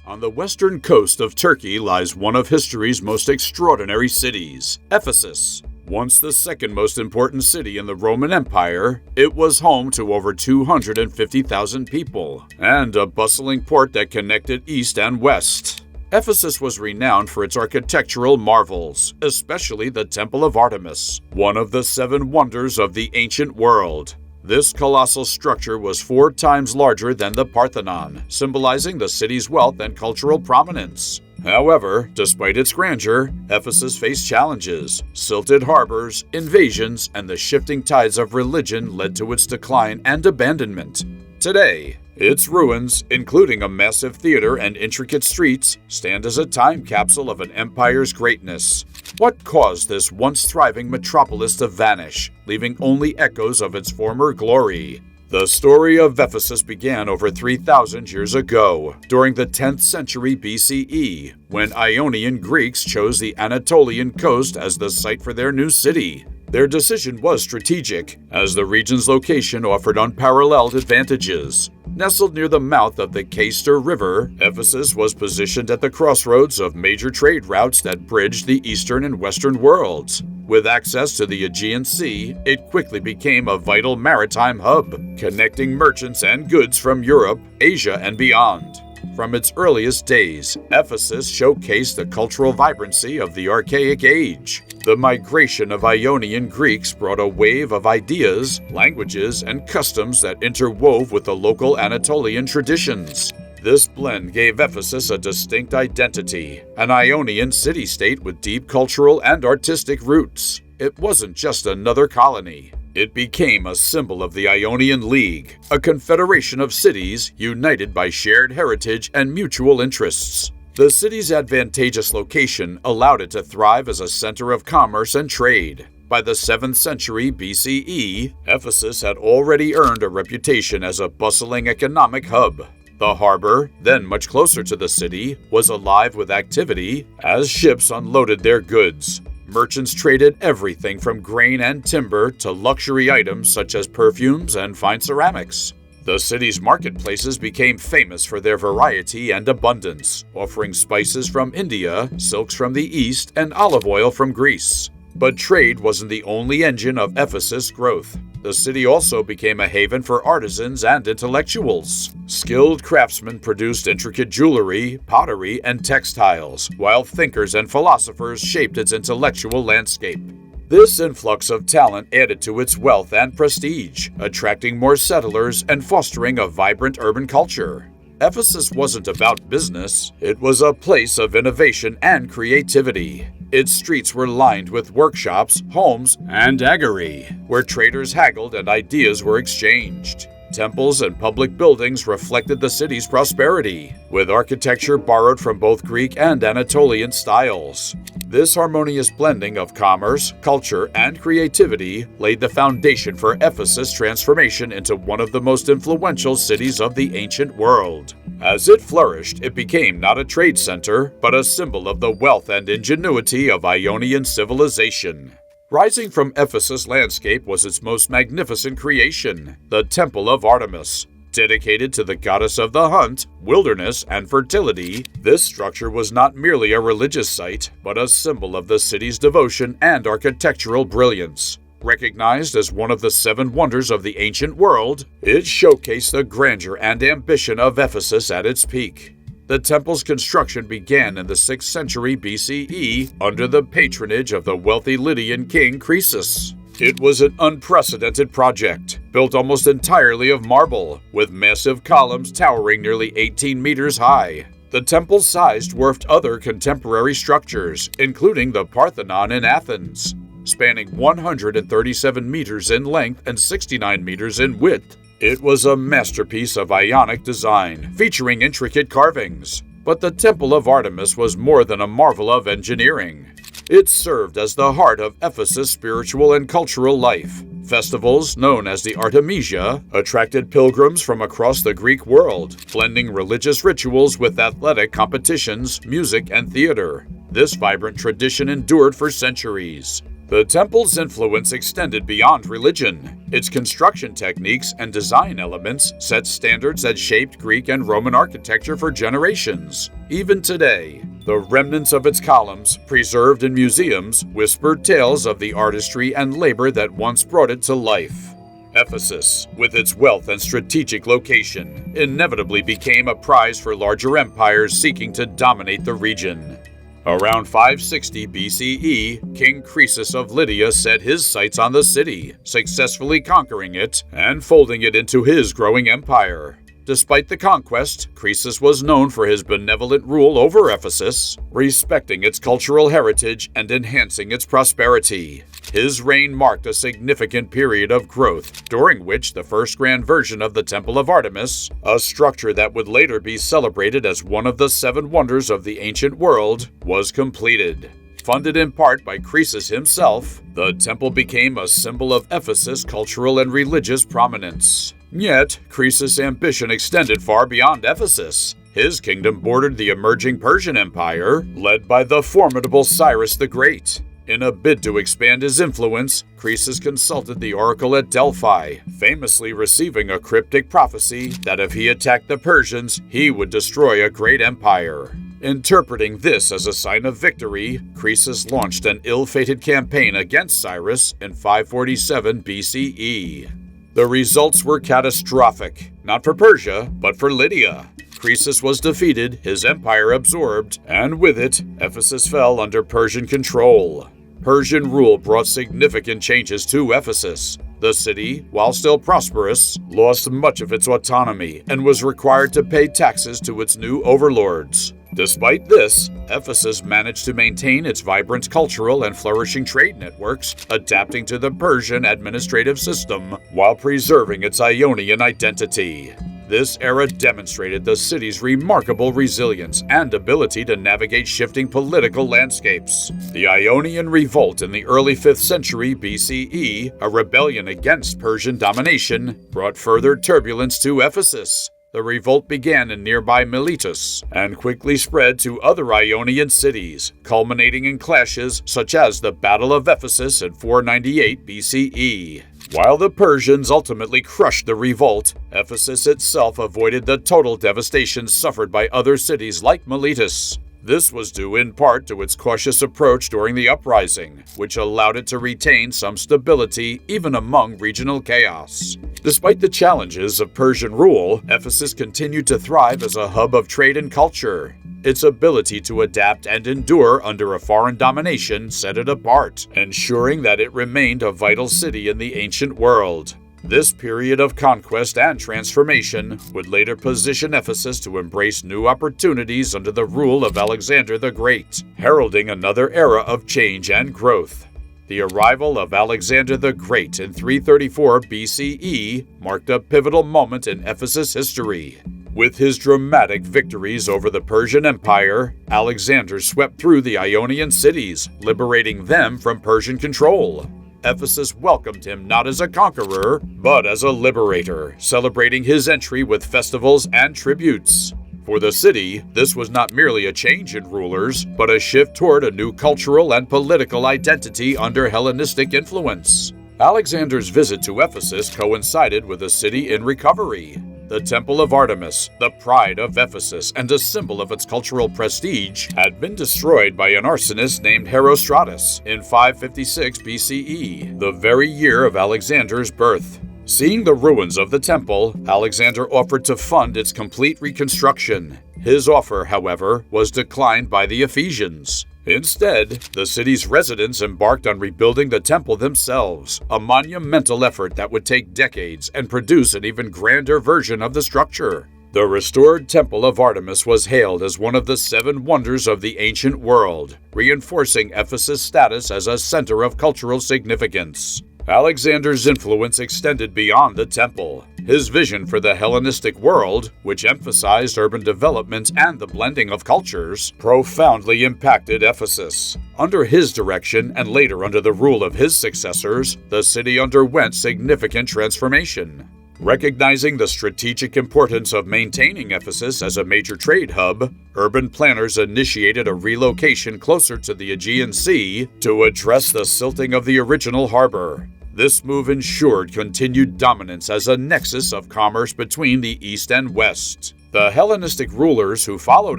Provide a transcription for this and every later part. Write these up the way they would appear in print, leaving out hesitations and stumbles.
On the western coast of Turkey lies one of history's most extraordinary cities, Ephesus. Once the second most important city in the Roman Empire, it was home to over 250,000 people and a bustling port that connected east and west. Ephesus was renowned for its architectural marvels, especially the Temple of Artemis, one of the 7 wonders of the ancient world. This colossal structure was 4 times larger than the Parthenon, symbolizing the city's wealth and cultural prominence. However, despite its grandeur, Ephesus faced challenges. Silted harbors, invasions, and the shifting tides of religion led to its decline and abandonment. Today, its ruins, including a massive theater and intricate streets, stand as a time capsule of an empire's greatness. What caused this once thriving metropolis to vanish, leaving only echoes of its former glory? The story of Ephesus began over 3,000 years ago, during the 10th century BCE, when Ionian Greeks chose the Anatolian coast as the site for their new city. Their decision was strategic, as the region's location offered unparalleled advantages. Nestled near the mouth of the Cayster River, Ephesus was positioned at the crossroads of major trade routes that bridged the eastern and western worlds. With access to the Aegean Sea, it quickly became a vital maritime hub, connecting merchants and goods from Europe, Asia, and beyond. From its earliest days, Ephesus showcased the cultural vibrancy of the Archaic Age. The migration of Ionian Greeks brought a wave of ideas, languages, and customs that interwove with the local Anatolian traditions. This blend gave Ephesus a distinct identity, an Ionian city-state with deep cultural and artistic roots. It wasn't just another colony. It became a symbol of the Ionian League, a confederation of cities united by shared heritage and mutual interests. The city's advantageous location allowed it to thrive as a center of commerce and trade. By the 7th century BCE, Ephesus had already earned a reputation as a bustling economic hub. The harbor, then much closer to the city, was alive with activity as ships unloaded their goods. Merchants traded everything from grain and timber to luxury items such as perfumes and fine ceramics. The city's marketplaces became famous for their variety and abundance, offering spices from India, silks from the East, and olive oil from Greece. But trade wasn't the only engine of Ephesus' growth. The city also became a haven for artisans and intellectuals. Skilled craftsmen produced intricate jewelry, pottery, and textiles, while thinkers and philosophers shaped its intellectual landscape. This influx of talent added to its wealth and prestige, attracting more settlers and fostering a vibrant urban culture. Ephesus wasn't about business, it was a place of innovation and creativity. Its streets were lined with workshops, homes, and agori, where traders haggled and ideas were exchanged. Temples and public buildings reflected the city's prosperity, with architecture borrowed from both Greek and Anatolian styles. This harmonious blending of commerce, culture, and creativity laid the foundation for Ephesus' transformation into one of the most influential cities of the ancient world. As it flourished, it became not a trade center, but a symbol of the wealth and ingenuity of Ionian civilization. Rising from Ephesus' landscape was its most magnificent creation, the Temple of Artemis. Dedicated to the goddess of the hunt, wilderness, and fertility, this structure was not merely a religious site, but a symbol of the city's devotion and architectural brilliance. Recognized as one of the 7 wonders of the ancient world, it showcased the grandeur and ambition of Ephesus at its peak. The temple's construction began in the 6th century BCE under the patronage of the wealthy Lydian king Croesus. It was an unprecedented project, built almost entirely of marble, with massive columns towering nearly 18 meters high. The temple's size dwarfed other contemporary structures, including the Parthenon in Athens. Spanning 137 meters in length and 69 meters in width, it was a masterpiece of Ionic design, featuring intricate carvings. But the Temple of Artemis was more than a marvel of engineering. It served as the heart of Ephesus' spiritual and cultural life. Festivals, known as the Artemisia, attracted pilgrims from across the Greek world, blending religious rituals with athletic competitions, music, and theater. This vibrant tradition endured for centuries. The temple's influence extended beyond religion. Its construction techniques and design elements set standards that shaped Greek and Roman architecture for generations. Even today, the remnants of its columns, preserved in museums, whisper tales of the artistry and labor that once brought it to life. Ephesus, with its wealth and strategic location, inevitably became a prize for larger empires seeking to dominate the region. Around 560 BCE, King Croesus of Lydia set his sights on the city, successfully conquering it and folding it into his growing empire. Despite the conquest, Croesus was known for his benevolent rule over Ephesus, respecting its cultural heritage and enhancing its prosperity. His reign marked a significant period of growth, during which the first grand version of the Temple of Artemis, a structure that would later be celebrated as one of the 7 wonders of the ancient world, was completed. Funded in part by Croesus himself, the temple became a symbol of Ephesus' cultural and religious prominence. Yet, Croesus' ambition extended far beyond Ephesus. His kingdom bordered the emerging Persian Empire, led by the formidable Cyrus the Great. In a bid to expand his influence, Croesus consulted the oracle at Delphi, famously receiving a cryptic prophecy that if he attacked the Persians, he would destroy a great empire. Interpreting this as a sign of victory, Croesus launched an ill-fated campaign against Cyrus in 547 BCE. The results were catastrophic, not for Persia, but for Lydia. Croesus was defeated, his empire absorbed, and with it, Ephesus fell under Persian control. Persian rule brought significant changes to Ephesus. The city, while still prosperous, lost much of its autonomy and was required to pay taxes to its new overlords. Despite this, Ephesus managed to maintain its vibrant cultural and flourishing trade networks, adapting to the Persian administrative system while preserving its Ionian identity. This era demonstrated the city's remarkable resilience and ability to navigate shifting political landscapes. The Ionian Revolt in the early 5th century BCE, a rebellion against Persian domination, brought further turbulence to Ephesus. The revolt began in nearby Miletus and quickly spread to other Ionian cities, culminating in clashes such as the Battle of Ephesus in 498 BCE. While the Persians ultimately crushed the revolt, Ephesus itself avoided the total devastation suffered by other cities like Miletus. This was due in part to its cautious approach during the uprising, which allowed it to retain some stability even among regional chaos. Despite the challenges of Persian rule, Ephesus continued to thrive as a hub of trade and culture. Its ability to adapt and endure under a foreign domination set it apart, ensuring that it remained a vital city in the ancient world. This period of conquest and transformation would later position Ephesus to embrace new opportunities under the rule of Alexander the Great, heralding another era of change and growth. The arrival of Alexander the Great in 334 BCE marked a pivotal moment in Ephesus history. With his dramatic victories over the Persian Empire, Alexander swept through the Ionian cities, liberating them from Persian control. Ephesus welcomed him not as a conqueror, but as a liberator, celebrating his entry with festivals and tributes. For the city, this was not merely a change in rulers, but a shift toward a new cultural and political identity under Hellenistic influence. Alexander's visit to Ephesus coincided with a city in recovery. The Temple of Artemis, the pride of Ephesus and a symbol of its cultural prestige, had been destroyed by an arsonist named Herostratus in 556 BCE, the very year of Alexander's birth. Seeing the ruins of the temple, Alexander offered to fund its complete reconstruction. His offer, however, was declined by the Ephesians. Instead, the city's residents embarked on rebuilding the temple themselves, a monumental effort that would take decades and produce an even grander version of the structure. The restored Temple of Artemis was hailed as one of the 7 wonders of the ancient world, reinforcing Ephesus' status as a center of cultural significance. Alexander's influence extended beyond the temple. His vision for the Hellenistic world, which emphasized urban development and the blending of cultures, profoundly impacted Ephesus. Under his direction, and later under the rule of his successors, the city underwent significant transformation. Recognizing the strategic importance of maintaining Ephesus as a major trade hub, urban planners initiated a relocation closer to the Aegean Sea to address the silting of the original harbor. This move ensured continued dominance as a nexus of commerce between the East and West. The Hellenistic rulers who followed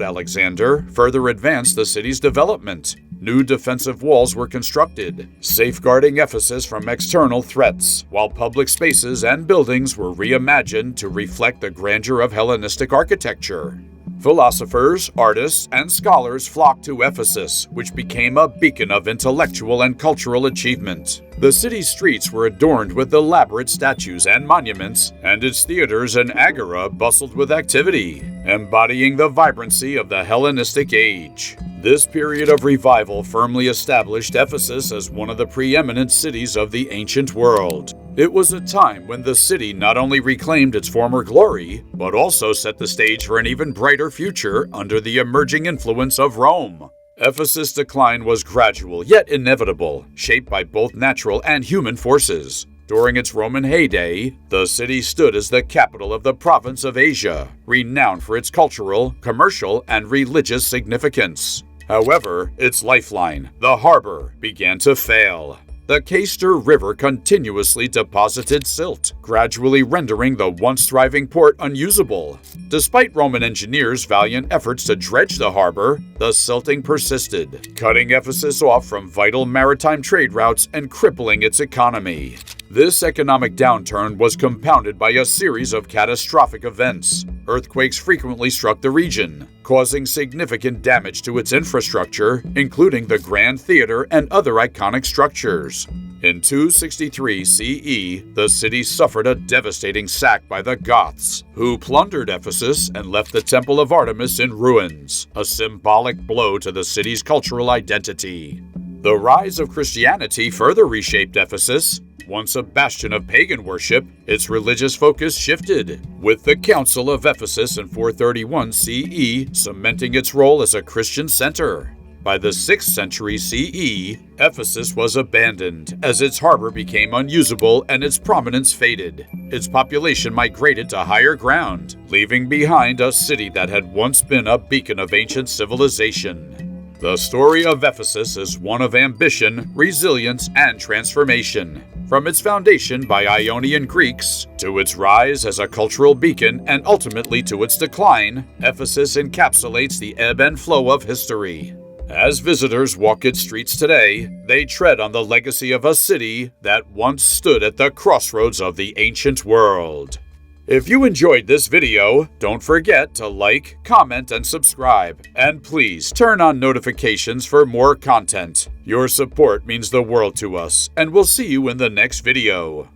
Alexander further advanced the city's development. New defensive walls were constructed, safeguarding Ephesus from external threats, while public spaces and buildings were reimagined to reflect the grandeur of Hellenistic architecture. Philosophers, artists, and scholars flocked to Ephesus, which became a beacon of intellectual and cultural achievement. The city's streets were adorned with elaborate statues and monuments, and its theaters and agora bustled with activity, embodying the vibrancy of the Hellenistic age. This period of revival firmly established Ephesus as one of the preeminent cities of the ancient world. It was a time when the city not only reclaimed its former glory, but also set the stage for an even brighter future under the emerging influence of Rome. Ephesus' decline was gradual yet inevitable, shaped by both natural and human forces. During its Roman heyday, the city stood as the capital of the province of Asia, renowned for its cultural, commercial, and religious significance. However, its lifeline, the harbor, began to fail. The Cayster River continuously deposited silt, gradually rendering the once thriving port unusable. Despite Roman engineers' valiant efforts to dredge the harbor, the silting persisted, cutting Ephesus off from vital maritime trade routes and crippling its economy. This economic downturn was compounded by a series of catastrophic events. Earthquakes frequently struck the region, causing significant damage to its infrastructure, including the Grand Theater and other iconic structures. In 263 CE, the city suffered a devastating sack by the Goths, who plundered Ephesus and left the Temple of Artemis in ruins, a symbolic blow to the city's cultural identity. The rise of Christianity further reshaped Ephesus. Once a bastion of pagan worship, its religious focus shifted, with the Council of Ephesus in 431 CE cementing its role as a Christian center. By the 6th century CE, Ephesus was abandoned as its harbor became unusable and its prominence faded. Its population migrated to higher ground, leaving behind a city that had once been a beacon of ancient civilization. The story of Ephesus is one of ambition, resilience, and transformation. From its foundation by Ionian Greeks, to its rise as a cultural beacon, and ultimately to its decline, Ephesus encapsulates the ebb and flow of history. As visitors walk its streets today, they tread on the legacy of a city that once stood at the crossroads of the ancient world. If you enjoyed this video, don't forget to like, comment, and subscribe. And please turn on notifications for more content. Your support means the world to us, and we'll see you in the next video.